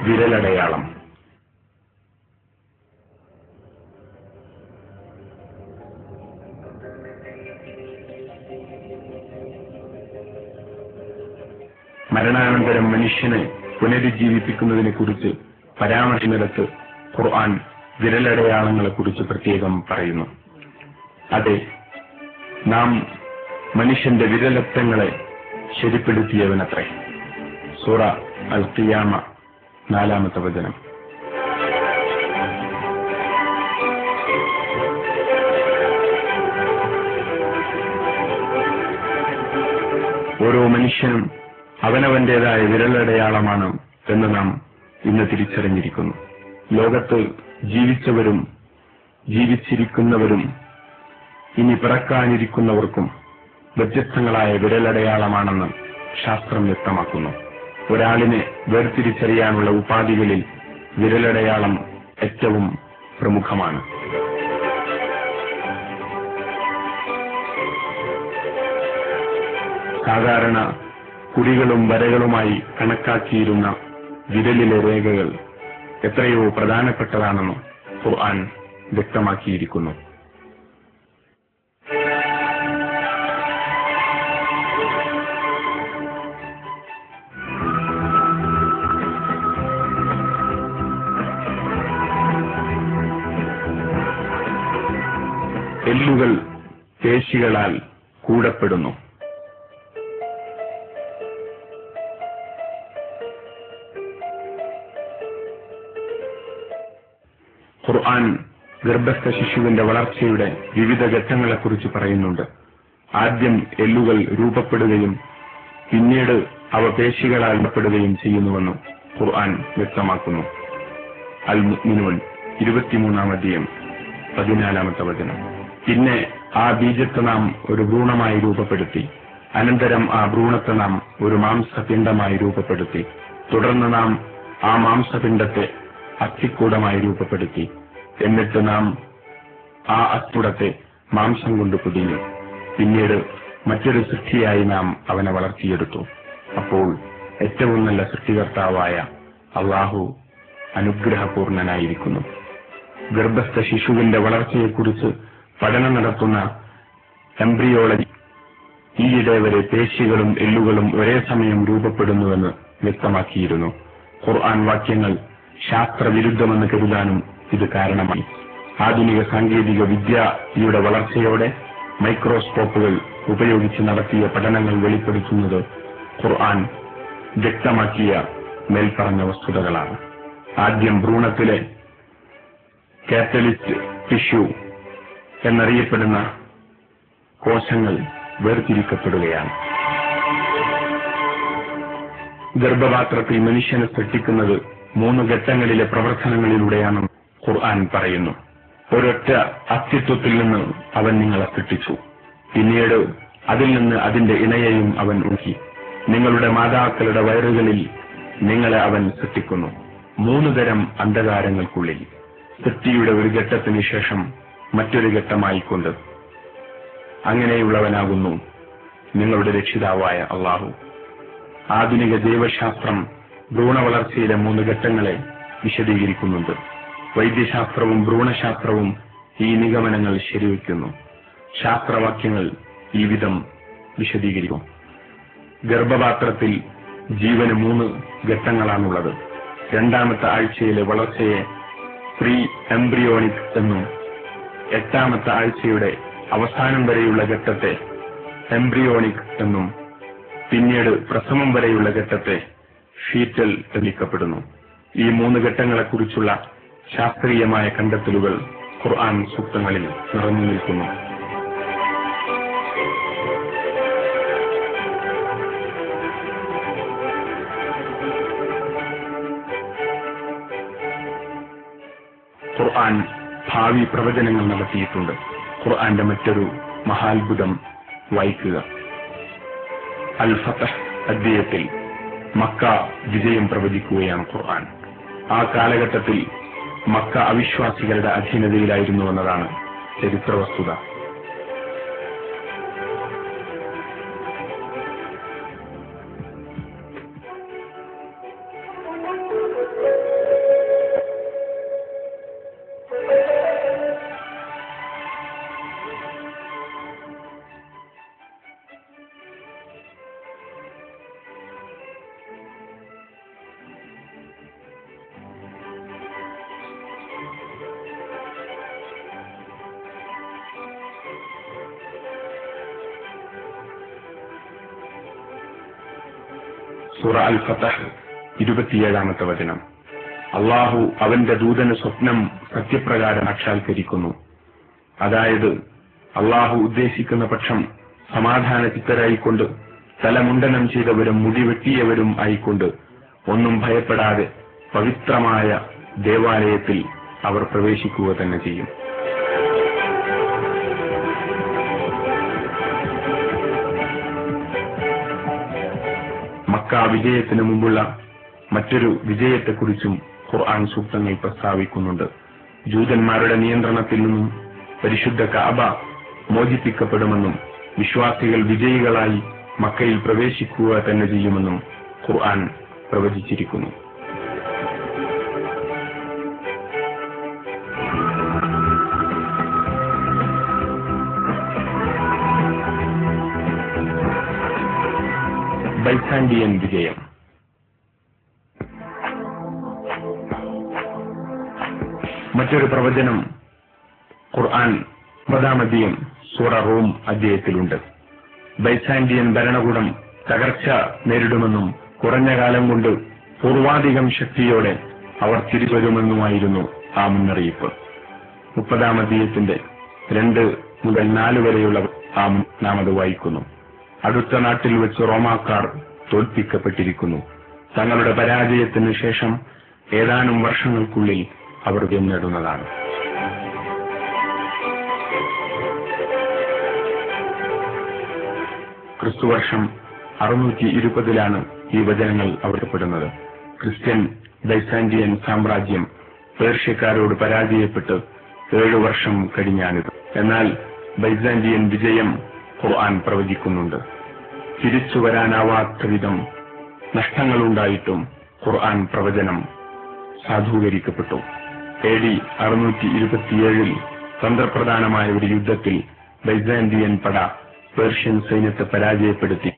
വിരലടയാളം. മരണാനന്തരം മനുഷ്യനെ പുനരുജ്ജീവിപ്പിക്കുന്നതിനെ കുറിച്ച് പരാമർശിക്കുന്നിടത്ത് ഖുർആൻ വിരലടയാളങ്ങളെ കുറിച്ച് പ്രത്യേകം പറയുന്നു. അതെ, നാം മനുഷ്യന്റെ വിരലറ്റങ്ങളെ ശരിപ്പെടുത്തിയവനത്രേ. സൂറ അൽ ഖിയാമ 4-ാമത്തെ വചനം. ഓരോ മനുഷ്യനും അവനവന്റേതായ വിരലടയാളമാണ് എന്ന് നാം ഇന്ന് തിരിച്ചറിഞ്ഞിരിക്കുന്നു. ലോകത്ത് ജീവിച്ചവരും ജീവിച്ചിരിക്കുന്നവരും ഇനി പിറക്കാനിരിക്കുന്നവർക്കും വ്യത്യസ്തങ്ങളായ വിരലടയാളമാണെന്ന് ശാസ്ത്രം വ്യക്തമാക്കുന്നു. ഒരാളിനെ വേർതിരിച്ചറിയാനുള്ള ഉപാധികളിൽ വിരലടയാളം ഏറ്റവും പ്രമുഖമാണ്. സാധാരണ കുറികളും വരകളുമായി കണക്കാക്കിയിരുന്ന വിരലിലെ രേഖകൾ എത്രയോ പ്രധാനപ്പെട്ടതാണെന്ന് ഖുർആൻ വ്യക്തമാക്കിയിരിക്കുന്നു. എല്ലുകൾ പേശികളാൽ കൂടപ്പെടുന്നു. ഖുർആൻ ഗർഭസ്ഥ ശിശുവിന്റെ വളർച്ചയുടെ വിവിധ ഘട്ടങ്ങളെക്കുറിച്ച് പറയുന്നുണ്ട്. ആദ്യം എല്ലുകൾ രൂപപ്പെടുകയും പിന്നീട് അവ പേശികളാൽ രൂപപ്പെടുകയും ചെയ്യുന്നുവെന്ന് ഖുർആൻ വ്യക്തമാക്കുന്നു. അൽ മുഅ്മിനൂൻ 23-ാം അധ്യായം 14-ാമത്തെ വചനം. പിന്നെ ആ ബീജത്തെ നാം ഒരു ഭ്രൂണമായി രൂപപ്പെടുത്തി. അനന്തരം ആ ഭ്രൂണത്തെ നാം ഒരു മാംസപിണ്ഡമായി രൂപപ്പെടുത്തി. തുടർന്ന് നാം ആ മാംസപിണ്ഡത്തെ അസ്ഥിക്കൂടമായി രൂപപ്പെടുത്തി. എന്നിട്ട് നാം ആ അസ്ഥികൂടത്തെ മാംസം കൊണ്ട് പൊതിഞ്ഞു. പിന്നീട് മറ്റൊരു സൃഷ്ടിയായി നാം അവനെ വളർത്തിയെടുത്തു. അപ്പോൾ ഏറ്റവും നല്ല സൃഷ്ടികർത്താവായ അല്ലാഹു അനുഗ്രഹപൂർണനായിരിക്കുന്നു. ഗർഭസ്ഥ ശിശുവിന്റെ വളർച്ചയെക്കുറിച്ച് പഠനം നടത്തുന്ന എംബ്രിയോളജി ഈയിടെ വരെ പേശികളും എല്ലുകളും ഒരേ സമയം രൂപപ്പെടുന്നുവെന്ന് വ്യക്തമാക്കിയിരുന്നു. ഖുർആൻ വാക്യങ്ങൾ ശാസ്ത്രവിരുദ്ധമെന്ന് കരുതാനും ഇത് കാരണമായി. ആധുനിക സാങ്കേതിക വിദ്യയുടെ വളർച്ചയോടെ മൈക്രോസ്കോപ്പുകൾ ഉപയോഗിച്ച് നടത്തിയ പഠനങ്ങൾ വെളിപ്പെടുത്തുന്നത് ഖുർആൻ വ്യക്തമാക്കിയ മേൽപ്പറഞ്ഞ വസ്തുതകളാണ്. ആദ്യം ഭ്രൂണത്തിലെ കാറ്റലിസ്റ്റ് ടിഷ്യൂ എന്നറിയപ്പെടുന്ന കോശങ്ങൾ വേർതിരിക്കപ്പെടുകയാണ്. ഗർഭപാത്രത്തിൽ മനുഷ്യനെ സൃഷ്ടിക്കുന്നത് 3 ഘട്ടങ്ങളിലെ പ്രവർത്തനങ്ങളിലൂടെയാണ് ഖുർആൻ പറയുന്നു. ഒരൊറ്റ അസ്തിത്വത്തിൽ നിന്ന് അവൻ നിങ്ങളെ സൃഷ്ടിച്ചു. പിന്നീട് അതിൽ നിന്ന് അതിന്റെ ഇണയെയും അവൻ ഊക്കി. നിങ്ങളുടെ മാതാക്കളുടെ വയറുകളിൽ നിങ്ങളെ അവൻ സൃഷ്ടിക്കുന്നു. 3 തരം അന്ധകാരങ്ങൾക്കുള്ളിൽ സൃഷ്ടിയുടെ ഒരു ഘട്ടത്തിന് ശേഷം മറ്റൊരു ഘട്ടമായിക്കൊണ്ട് അങ്ങനെയുള്ളവനാകുന്നു നിങ്ങളുടെ രക്ഷിതാവായ അല്ലാഹു. ആധുനിക ജൈവശാസ്ത്രം ഭ്രൂണവളർച്ചയിലെ 3 ഘട്ടങ്ങളെ വിശദീകരിക്കുന്നുണ്ട്. വൈദ്യശാസ്ത്രവും ഭ്രൂണശാസ്ത്രവും ഈ നിഗമനങ്ങൾ ശരിവയ്ക്കുന്നു. ശാസ്ത്രവാക്യങ്ങൾ ഈ വിധം വിശദീകരിക്കും. ഗർഭപാത്രത്തിൽ ജീവന് 3 ഘട്ടങ്ങളാണുള്ളത്. 2-ാമത്തെ ആഴ്ചയിലെ വളർച്ചയെ പ്രീ എംബ്രിയോണിക് എന്നും 8-ാമത്തെ ആഴ്ചയുടെ അവസാനം വരെയുള്ള ഘട്ടത്തെ എംബ്രിയോണിക് എന്നും പിന്നീട് പ്രസവം വരെയുള്ള ഘട്ടത്തെ ഫീറ്റൽ എന്ന് വിളിക്കപ്പെടുന്നു. ഈ 3 ഘട്ടങ്ങളെക്കുറിച്ചുള്ള ശാസ്ത്രീയമായ കണ്ടെത്തലുകൾ ഖുർആൻ സൂക്തങ്ങളിൽ നിറഞ്ഞു നിൽക്കുന്നു. ഖുർആൻ ഭാവി പ്രവചനങ്ങൾ നടത്തിയിട്ടുണ്ട്. ഖുർആന്റെ മറ്റൊരു മഹാത്ഭുതം വായിക്കുക. അൽ ഫതഹ് അധ്യായത്തിൽ മക്ക വിജയം പ്രവചിക്കുകയാണ് ഖുർആൻ. ആ കാലഘട്ടത്തിൽ മക്ക അവിശ്വാസികളുടെ അധീനതയിലായിരുന്നുവെന്നതാണ് ചരിത്ര വസ്തുത. സൂറ അൽ ഫതഹ് 27-ാമത്തെ വചനം. അള്ളാഹു അവന്റെ ദൂതന് സ്വപ്നം സത്യപ്രകാരം സാക്ഷാത്കരിക്കുന്നു. അതായത് അള്ളാഹു ഉദ്ദേശിക്കുന്ന പക്ഷം സമാധാന ചിത്തരായിക്കൊണ്ട് തലമുണ്ടനം ചെയ്തവരും മുടിവെട്ടിയവരും ആയിക്കൊണ്ട് ഒന്നും ഭയപ്പെടാതെ പവിത്രമായ ദേവാലയത്തിൽ അവർ പ്രവേശിക്കുക തന്നെ ചെയ്യും. മക്ക വിജയത്തിനു മുമ്പുള്ള മറ്റൊരു വിജയത്തെക്കുറിച്ചും ഖുർആൻ സൂക്തങ്ങൾ പ്രസ്താവിക്കുന്നുണ്ട്. ജൂതന്മാരുടെ നിയന്ത്രണത്തിൽ നിന്നും പരിശുദ്ധ കഅബ മോചിപ്പിക്കപ്പെടുമെന്നും വിശ്വാസികൾ വിജയികളായി മക്കയിൽ പ്രവേശിക്കുക തന്നെ ചെയ്യുമെന്നും ഖുർആൻ പ്രവചിച്ചിരിക്കുന്നു. ബൈസാൻഡിയൻ വിജയം. മറ്റൊരു പ്രവചനം ഖുർആൻ 9-ാം അധ്യായം സൂറ റൂം അധ്യായത്തിലുണ്ട്. ബൈസാൻഡിയൻ ഭരണകൂടം തകർച്ച നേരിടുമെന്നും കുറഞ്ഞ കാലം കൊണ്ട് പൂർവാധികം ശക്തിയോടെ അവർ തിരിച്ചുവരുമെന്നുമായിരുന്നു ആ മുന്നറിയിപ്പ്. 30-ാം അധ്യായത്തിന്റെ 2 മുതൽ 4 വരെയുള്ള നാം അത് വായിക്കുന്നു. അടുത്ത നാട്ടിൽ വെച്ച് റോമാക്കാർ തോൽപ്പിക്കപ്പെട്ടിരിക്കുന്നു. തങ്ങളുടെ പരാജയത്തിന് ശേഷം ഏതാനും വർഷങ്ങൾക്കുള്ളിൽ അവർ വിജയം നേടുന്നതാണ്. ക്രിസ്തുവർഷം 620-ലാണ് ഈ വചനങ്ങൾ അവതരിക്കപ്പെടുന്നത്. ക്രിസ്ത്യൻ ബൈസാൻഡിയൻ സാമ്രാജ്യം പേർഷ്യക്കാരോട് പരാജയപ്പെട്ട് 7 വർഷം കഴിഞ്ഞാണിത്. എന്നാൽ ബൈസാൻഡിയൻ വിജയം ഖുർആൻ പ്രവചിക്കുന്നുണ്ട്. തിരിച്ചു വരാനാവാത്ത വിധം നഷ്ടങ്ങളുണ്ടായിട്ടും ഖുർആൻ പ്രവചനം സാധൂകരിക്കപ്പെട്ടു. AD 627-ൽ തന്ത്രപ്രധാനമായ ഒരു യുദ്ധത്തിൽ ബൈസാൻഡിയൻ പട പേർഷ്യൻ സൈന്യത്തെ പരാജയപ്പെടുത്തി